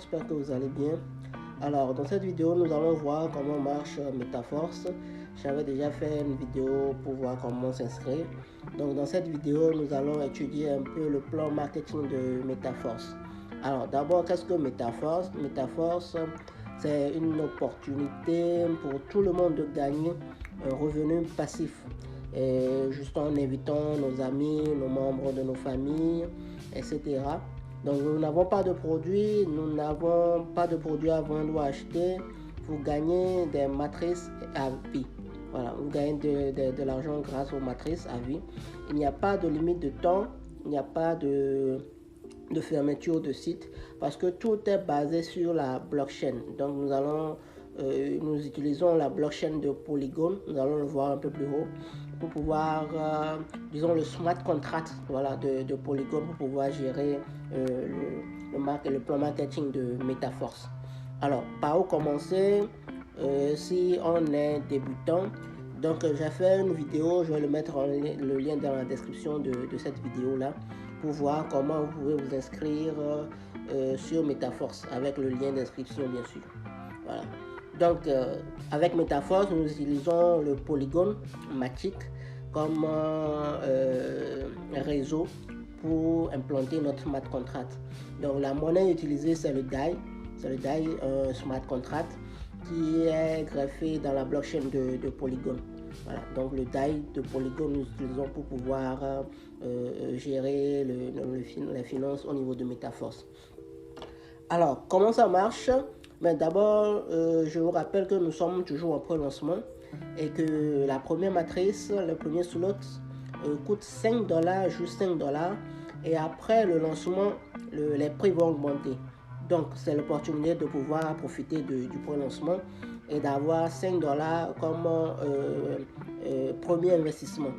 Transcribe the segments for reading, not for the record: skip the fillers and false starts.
j'espère que vous allez bien. Alors dans cette vidéo nous allons voir comment marche MetaForce. J'avais déjà fait une vidéo pour voir comment s'inscrire. Donc dans cette vidéo nous allons étudier un peu le plan marketing de MetaForce. Alors d'abord, qu'est-ce que MetaForce? MetaForce, c'est une opportunité pour tout le monde de gagner un revenu passif. Et juste en invitant nos amis, nos membres de nos familles, etc. Donc nous n'avons pas de produits, à vendre ou à acheter. Vous gagnez des matrices à vie. Voilà, vous gagnez de l'argent grâce aux matrices à vie. Il n'y a pas de limite de temps, il n'y a pas de fermeture de site parce que tout est basé sur la blockchain. Donc nous utilisons la blockchain de Polygon, nous allons le voir un peu plus haut, pour pouvoir, disons le smart contract, voilà, de Polygon, pour pouvoir gérer le plan marketing de MetaForce. Alors, par où commencer si on est débutant? Donc j'ai fait une vidéo, je vais le mettre le lien dans la description de cette vidéo là, pour voir comment vous pouvez vous inscrire sur MetaForce avec le lien d'inscription bien sûr. Voilà. Donc avec MetaForce nous utilisons le Polygon Matic comme réseau pour implanter notre smart contract. Donc la monnaie utilisée c'est le DAI, smart contract qui est greffé dans la blockchain de Polygon. Voilà, donc le DAI de Polygon nous utilisons pour pouvoir gérer les finances au niveau de MetaForce. Alors, comment ça marche? Mais d'abord, je vous rappelle que nous sommes toujours en pré-lancement et que la première matrice, le premier slot coûte $5, juste $5. Et après le lancement, les prix vont augmenter. Donc, c'est l'opportunité de pouvoir profiter du pré-lancement et d'avoir $5 comme premier investissement.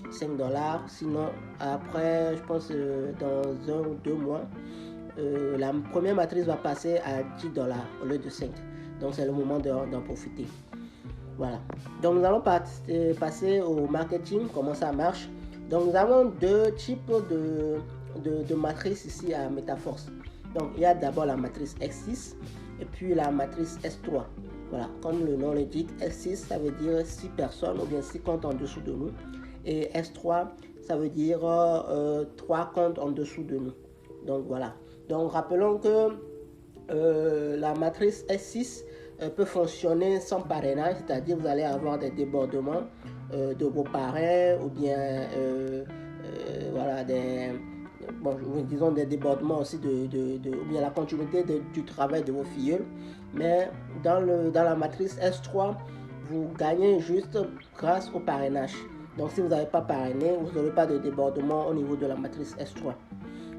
$5. Sinon, après, je pense dans 1 ou 2 mois, la première matrice va passer à $10 au lieu de 5. Donc, c'est le moment d'en profiter. Voilà. Donc, nous allons passer au marketing, comment ça marche. Donc, nous avons deux types de matrices ici à MetaForce. Donc, il y a d'abord la matrice X6 et puis la matrice S3. Voilà, comme le nom l'indique, S6, ça veut dire 6 personnes ou bien 6 comptes en dessous de nous. Et S3, ça veut dire 3 comptes en dessous de nous. Donc, voilà. Donc, rappelons que la matrice S6 peut fonctionner sans parrainage, c'est-à-dire vous allez avoir des débordements de vos parrains ou bien voilà, disons des débordements aussi ou bien la continuité du travail de vos filleuls. Mais dans la matrice S3, vous gagnez juste grâce au parrainage. Donc si vous n'avez pas parrainé, vous n'aurez pas de débordement au niveau de la matrice S3.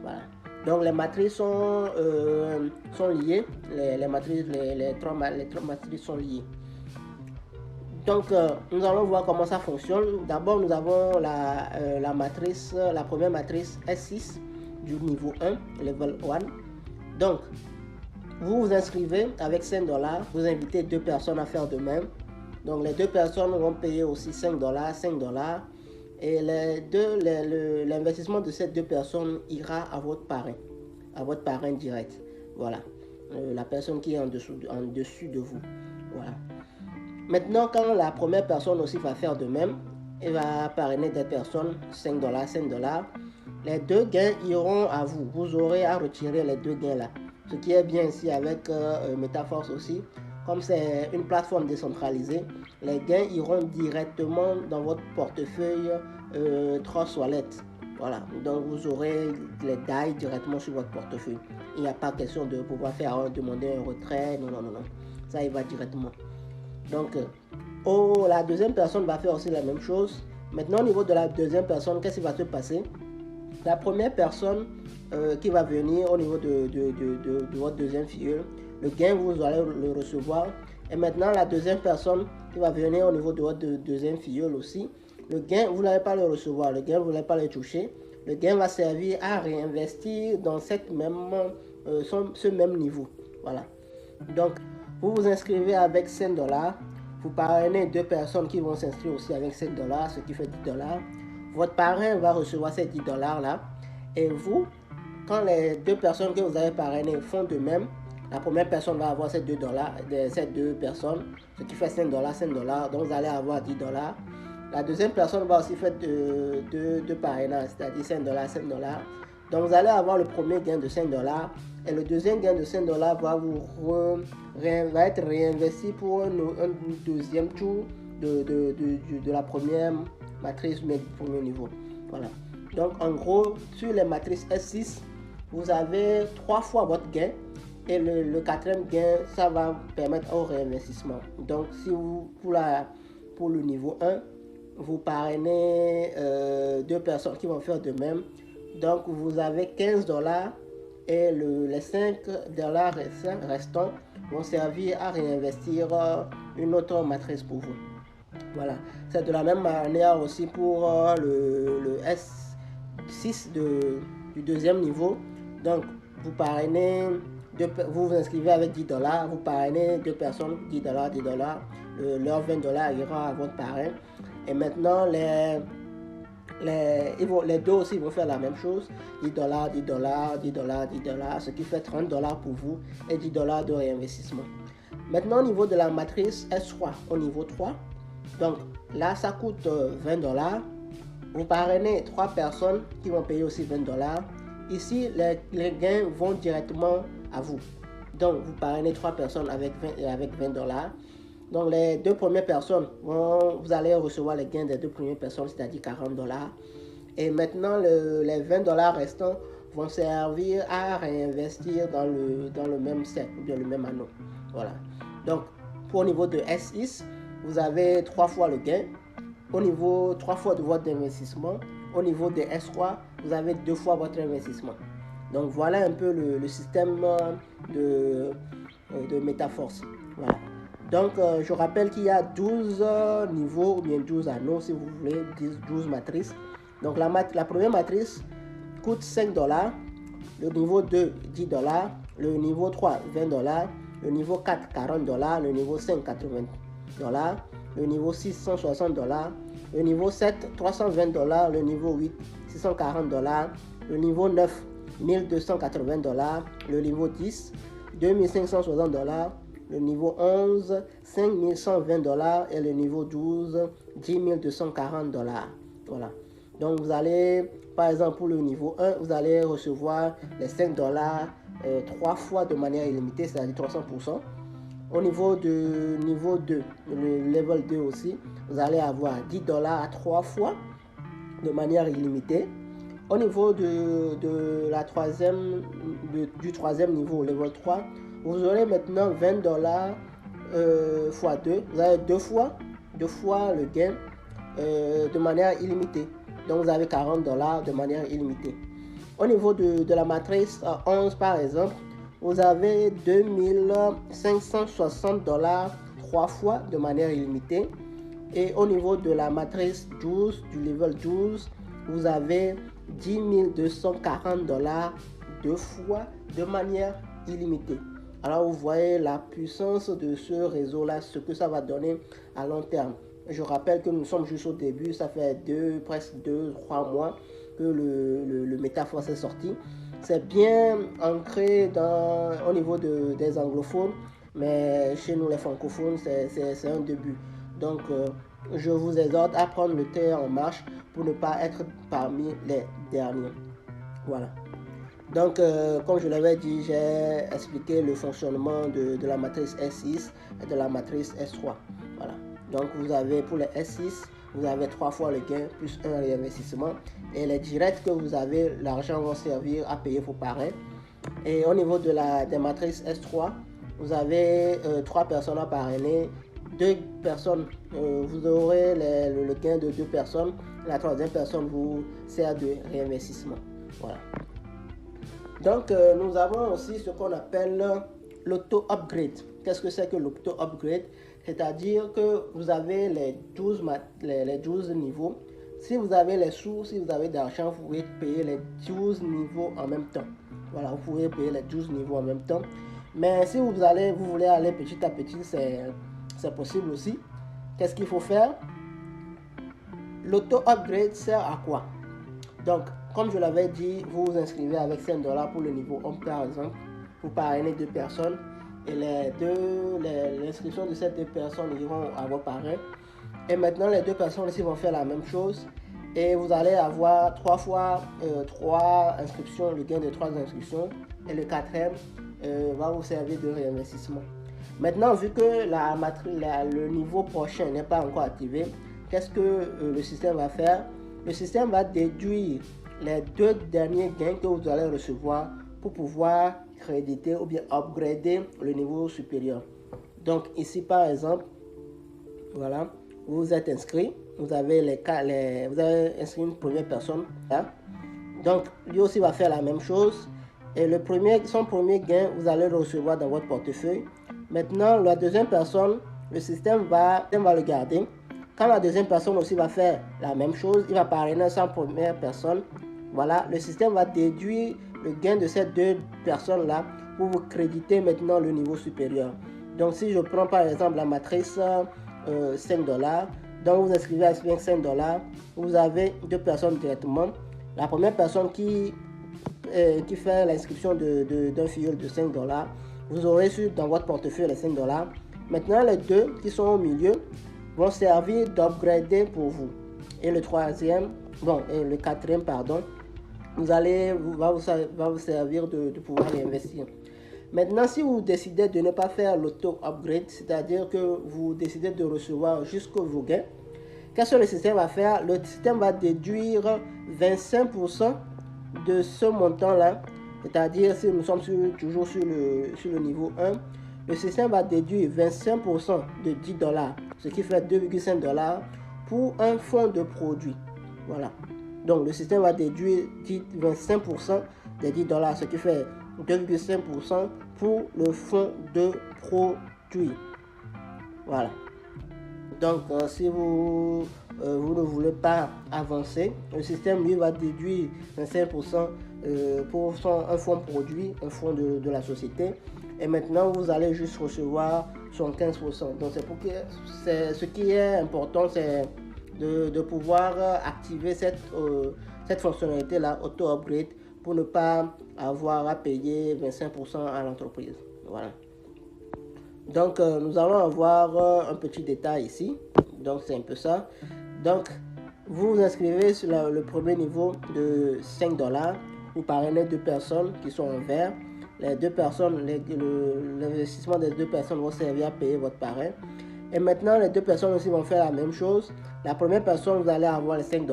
Voilà. Donc les matrices sont liées, les trois matrices sont liées. Donc nous allons voir comment ça fonctionne. D'abord nous avons la première matrice S6 du niveau 1, level 1. Donc vous vous inscrivez avec $5, vous invitez 2 personnes à faire de même. Donc les 2 personnes vont payer aussi $5, et l'investissement de ces 2 personnes ira à votre parrain direct. Voilà, la personne qui est en dessus de vous. Voilà. Maintenant, quand la première personne aussi va faire de même, elle va parrainer des personnes, $5, les 2 gains iront à vous. Vous aurez à retirer les 2 gains là. Ce qui est bien ici avec MetaForce aussi, comme c'est une plateforme décentralisée, les gains iront directement dans votre portefeuille Trust Wallet. Voilà, donc vous aurez les DAI directement sur votre portefeuille. Il n'y a pas question de pouvoir demander un retrait, non. Ça, il va directement. Donc, la deuxième personne va faire aussi la même chose. Maintenant, au niveau de la deuxième personne, qu'est-ce qui va se passer? La première personne qui va venir au niveau de votre deuxième filleul, le gain, vous allez le recevoir. Et maintenant, la deuxième personne qui va venir au niveau de votre deuxième filleul aussi, le gain, vous n'allez pas le recevoir, le gain, vous n'allez pas le toucher. Le gain va servir à réinvestir dans ce même niveau. Voilà. Donc, vous vous inscrivez avec $5. Vous parrainez 2 personnes qui vont s'inscrire aussi avec $5, ce qui fait $10. Votre parrain va recevoir ces $10 là. Et vous, quand les 2 personnes que vous avez parrainées font de même, La première personne va avoir ces 2 dollars, ces 2 personnes, ce qui fait 5 dollars, 5 dollars. Donc vous allez avoir 10 dollars. La deuxième personne va aussi faire de parrainage, c'est-à-dire 5 dollars, 5 dollars. Donc vous allez avoir le premier gain de 5 dollars et le deuxième gain de 5 dollars va être réinvesti pour un deuxième tour de la première matrice, mais du premier niveau. Voilà. Donc en gros, sur les matrices S6, vous avez 3 fois votre gain et le quatrième gain, ça va permettre au réinvestissement. Donc si vous, pour le niveau 1, vous parrainez 2 personnes qui vont faire de même. Donc vous avez 15 dollars et les 5 dollars restants vont servir à réinvestir une autre matrice pour vous. Voilà, c'est de la même manière aussi pour le S6 du deuxième niveau. Donc vous parrainez, vous vous inscrivez avec 10 dollars, vous parrainez 2 personnes, 10 dollars, 10 dollars, leurs 20 dollars ira à votre parrain. Et maintenant, les deux aussi vont faire la même chose, 10 dollars, 10 dollars, 10 dollars, 10 dollars, ce qui fait 30 dollars pour vous et 10 dollars de réinvestissement. Maintenant, au niveau de la matrice S3, au niveau 3, donc là, ça coûte 20 dollars. Vous parrainez 3 personnes qui vont payer aussi 20 dollars. Ici, les gains vont directement à vous. Donc, vous parrainez 3 personnes avec 20 dollars. Donc, les 2 premières personnes, vous allez recevoir les gains des 2 premières personnes, c'est-à-dire 40 dollars. Et maintenant, les 20 dollars restants vont servir à réinvestir dans le même cercle, ou bien le même anneau. Voilà. Donc, au niveau de S6, vous avez 3 fois le gain. Au niveau 3 fois de votre investissement. Au niveau de S3, vous avez 2 fois votre investissement. Donc, voilà un peu le système de MetaForce. Voilà. Donc, je rappelle qu'il y a 12 niveaux ou bien 12 anneaux, si vous voulez, 12 matrices. Donc, la première matrice coûte 5 dollars, le niveau 2, 10 dollars, le niveau 3, 20 dollars, le niveau 4, 40 dollars, le niveau 5, 80 dollars, le niveau 6, 160 dollars, le niveau 7, 320 dollars, le niveau 8, 640 dollars, le niveau 9, 1280 dollars, le niveau 10, 2560 dollars, le niveau 11, 5120 dollars et le niveau 12, 10 240 dollars. Voilà. Donc vous allez, par exemple pour le niveau 1, vous allez recevoir les 5 dollars 3 fois de manière illimitée, c'est-à-dire 300%. Au niveau de niveau 2, le level 2 aussi, vous allez avoir 10 dollars à 3 fois de manière illimitée. Au niveau du troisième niveau, level 3, vous aurez maintenant 20 dollars fois 2. Vous avez deux fois le gain de manière illimitée. Donc vous avez 40 dollars de manière illimitée. Au niveau de la matrice 11 par exemple, vous avez 2560 dollars 3 fois de manière illimitée. Et au niveau de la matrice 12, du level 12, vous avez 10 240 dollars 2 fois de manière illimitée. Alors vous voyez la puissance de ce réseau-là, ce que ça va donner à long terme. Je rappelle que nous sommes juste au début, ça fait presque 2-3 mois que le MetaForce est sorti. C'est bien ancré au niveau des anglophones, mais chez nous les francophones, c'est un début. Donc je vous exhorte à prendre le temps en marche pour ne pas être parmi les derniers. Voilà. Donc, comme je l'avais dit, j'ai expliqué le fonctionnement de la matrice S6 et de la matrice S3. Voilà. Donc, vous avez pour les S6, vous avez 3 fois le gain plus un réinvestissement. Et les directs que vous avez, l'argent va servir à payer vos parrains. Et au niveau des matrices S3, vous avez 3 personnes à parrainer. 2 personnes, vous aurez le gain de 2 personnes. La troisième personne vous sert de réinvestissement. Voilà. Donc, nous avons aussi ce qu'on appelle l'auto-upgrade. Qu'est-ce que c'est que l'auto-upgrade? C'est-à-dire que vous avez les 12 niveaux. Si vous avez les sous, si vous avez de l'argent, vous pouvez payer les 12 niveaux en même temps. Voilà, vous pouvez payer les 12 niveaux en même temps. Mais si vous voulez aller petit à petit, c'est possible aussi. Qu'est-ce qu'il faut faire? L'auto-upgrade sert à quoi? Donc, comme je l'avais dit, vous vous inscrivez avec 5 dollars pour le niveau 1 par exemple. pour parrainer 2 personnes. Et l'inscription de ces 2 personnes iront à vos parrains. Et maintenant, les 2 personnes ici vont faire la même chose. Et vous allez avoir 3 fois 3 inscriptions, le gain de 3 inscriptions. Et le 4e va vous servir de réinvestissement. Maintenant, vu que le niveau prochain n'est pas encore activé, qu'est-ce que le système va faire? Le système va déduire les 2 derniers gains que vous allez recevoir pour pouvoir créditer ou bien upgrader le niveau supérieur. Donc ici par exemple, voilà, vous êtes inscrit, vous avez inscrit une première personne, là. Donc lui aussi va faire la même chose. Et son premier gain, vous allez le recevoir dans votre portefeuille. Maintenant, la deuxième personne, le système va le garder. Quand la deuxième personne aussi va faire la même chose, il va parrainer sa première personne. Voilà, le système va déduire le gain de ces 2 personnes-là pour vous créditer maintenant le niveau supérieur. Donc, si je prends par exemple la matrice $5, donc vous inscrivez à $5, vous avez 2 personnes directement. La première personne qui fait l'inscription d'un filleul de $5, vous aurez dans votre portefeuille les $5. Maintenant, les 2 qui sont au milieu vont servir d'upgrader pour vous. Et le 4e, pardon, va vous servir de pouvoir réinvestir. Maintenant, si vous décidez de ne pas faire l'auto-upgrade, c'est-à-dire que vous décidez de recevoir jusqu'au vos gains, qu'est-ce que le système va faire? Le système va déduire 25% de ce montant-là, c'est-à-dire si nous sommes toujours sur le niveau 1, le système va déduire 25% de $10, ce qui fait $2,5 pour un fonds de produit. Voilà. Donc le système va déduire 25% des $10, ce qui fait 2,5% pour le fonds de produit. Voilà. Donc si vous ne voulez pas avancer, le système lui va déduire 25% pour un fonds produit, un fonds de la société. Et maintenant, vous allez juste recevoir 75%. Donc, ce qui est important, c'est de pouvoir activer cette fonctionnalité-là, auto-upgrade, pour ne pas avoir à payer 25% à l'entreprise. Voilà. Donc, nous allons avoir un petit détail ici. Donc, c'est un peu ça. Donc, vous vous inscrivez sur le premier niveau de $5. Vous parrainez 2 personnes qui sont en vert. Les 2 personnes, l'investissement des 2 personnes vont servir à payer votre parrain. Et maintenant, les 2 personnes aussi vont faire la même chose. La première personne, vous allez avoir les $5.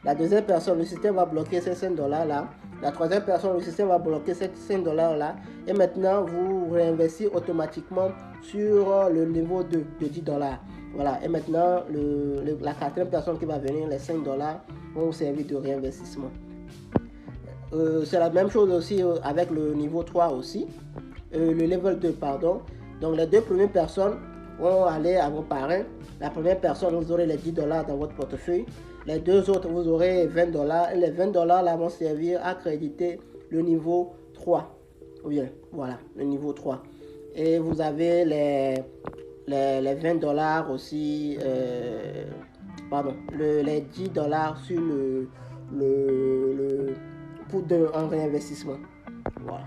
La deuxième personne, le système va bloquer ces $5 là. La troisième personne, le système va bloquer ces $5 là. Et maintenant, vous réinvestissez automatiquement sur le niveau de $10. Voilà. Et maintenant, la quatrième personne qui va venir, les $5 vont vous servir de réinvestissement. C'est la même chose aussi avec le niveau 3 aussi, le level 2 pardon. Donc les 2 premières personnes vont aller à vos parrains. La première personne, vous aurez les $10 dans votre portefeuille. Les 2 autres, vous aurez $20. Et les $20 là vont servir à créditer le niveau 3. Bien, voilà, le niveau 3. Et vous avez les $20 aussi, les $10 sur un réinvestissement. Voilà.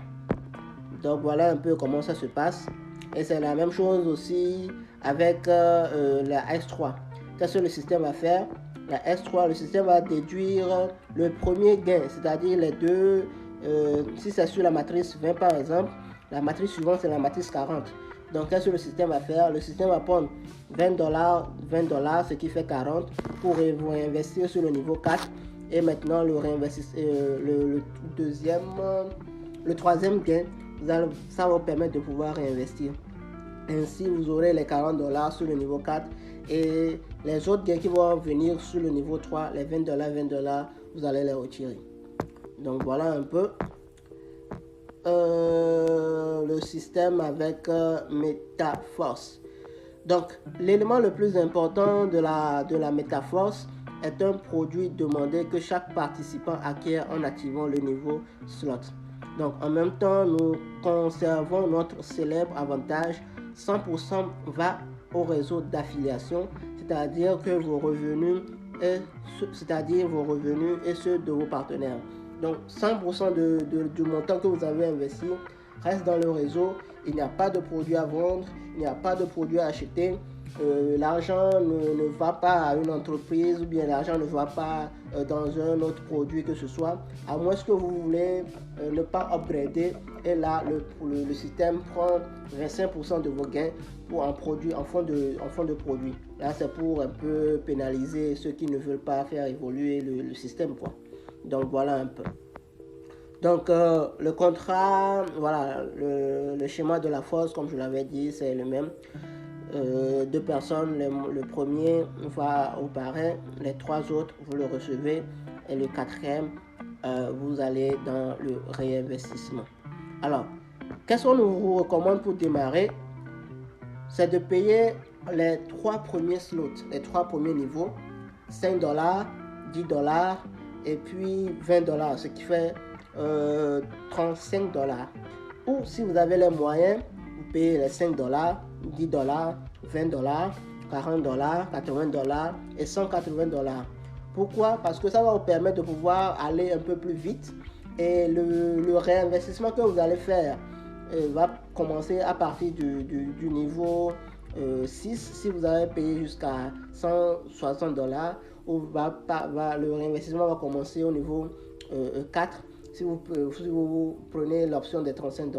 Donc voilà un peu comment ça se passe. Et c'est la même chose aussi avec la S3. Qu'est-ce que le système va faire? La S3, le système va déduire le premier gain, c'est-à-dire les 2. Si c'est sur la matrice 20 par exemple, la matrice suivante c'est la matrice 40. Donc qu'est-ce que le système va faire? Le système va prendre $20, ce qui fait 40 pour vous réinvestir sur le niveau 4. Et maintenant le troisième gain, ça va vous permettre de pouvoir réinvestir. Ainsi vous aurez les $40 sur le niveau 4 et les autres gains qui vont venir sur le niveau 3, les $20, vous allez les retirer. Donc voilà un peu le système avec MetaForce. Donc l'élément le plus important de la MetaForce est un produit demandé que chaque participant acquiert en activant le niveau slot. Donc en même temps, nous conservons notre célèbre avantage. 100% va au réseau d'affiliation, c'est-à-dire vos revenus et ceux de vos partenaires. Donc 100% du montant que vous avez investi reste dans le réseau. Il n'y a pas de produit à vendre, il n'y a pas de produit à acheter. L'argent ne va pas à une entreprise ou bien l'argent ne va pas dans un autre produit que ce soit, à moins que vous voulez ne pas upgrader. Et là, le système prend 25% de vos gains pour un produit en fond de produit. Là, c'est pour un peu pénaliser ceux qui ne veulent pas faire évoluer le système, quoi. Donc voilà un peu. Donc le contrat, voilà, le schéma de la force, comme je l'avais dit, c'est le même. Deux personnes, le premier va au parrain, les trois autres vous le recevez et le quatrième vous allez dans le réinvestissement. Alors, qu'est-ce qu'on vous recommande pour démarrer? C'est de payer les trois premiers slots, les trois premiers niveaux, $5, $10 et puis $20, ce qui fait $35. Ou si vous avez les moyens, vous payez les $5, $10, $20, $40, $80 et $180. Pourquoi? Parce que ça va vous permettre de pouvoir aller un peu plus vite et le réinvestissement que vous allez faire va commencer à partir du niveau 6. Si vous avez payé jusqu'à $160, le réinvestissement va commencer au niveau 4 si vous prenez l'option des $35.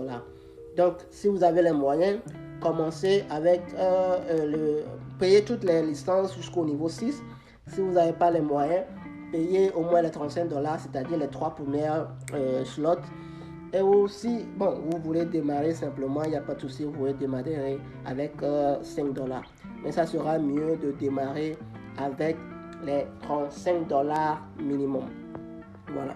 Donc, si vous avez les moyens, commencez avec payer toutes les licences jusqu'au niveau 6. Si vous n'avez pas les moyens, payez au moins les $35, c'est-à-dire les trois premières slots. Et aussi, bon, vous voulez démarrer simplement, il n'y a pas de souci, vous pouvez démarrer avec $5. Mais ça sera mieux de démarrer avec les $35 minimum. Voilà.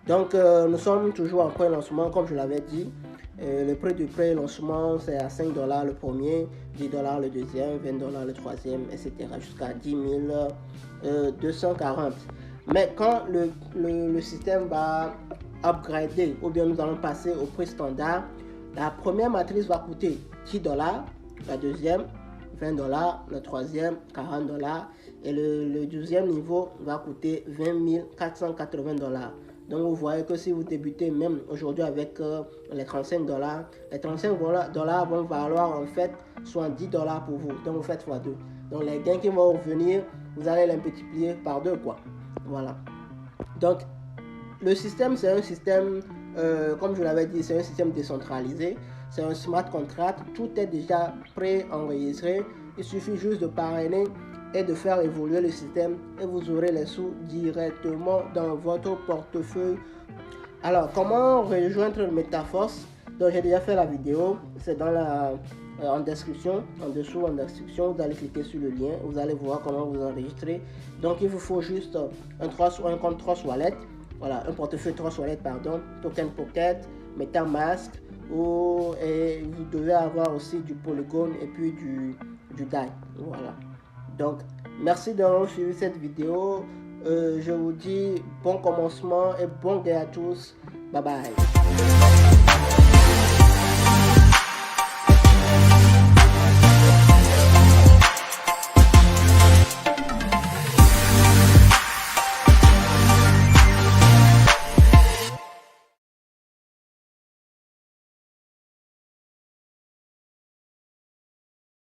Donc, nous sommes toujours en pré-lancement, comme je l'avais dit. Le prix du pré-lancement, c'est à $5 le premier, $10 le deuxième, $20 le troisième, etc. jusqu'à 10 240. Mais quand le système va upgrader, ou bien nous allons passer au prix standard, la première matrice va coûter $10, la deuxième $20, le troisième $40 et le deuxième niveau va coûter $20 480. Donc vous voyez que si vous débutez même aujourd'hui avec les $35, les $35 vont valoir en fait $70 pour vous. Donc vous faites x2. Donc les gains qui vont revenir, vous allez les multiplier par 2 quoi. Voilà. Donc le système, c'est un système, comme je l'avais dit, c'est un système décentralisé. C'est un smart contract. Tout est déjà pré-enregistré. Il suffit juste de parrainer et de faire évoluer le système et vous aurez les sous directement dans votre portefeuille. Alors, comment rejoindre MetaForce? Donc, j'ai déjà fait la vidéo. C'est dans en description, en dessous en description. Vous allez cliquer sur le lien. Vous allez voir comment vous enregistrer. Donc, il vous faut juste un compte Trust Wallet. Voilà, un portefeuille Trust Wallet, pardon. Token Pocket, MetaMask. Et vous devez avoir aussi du Polygon et puis du DAI. Voilà. Donc, merci d'avoir suivi cette vidéo. Je vous dis bon commencement et bon gain à tous. Bye bye.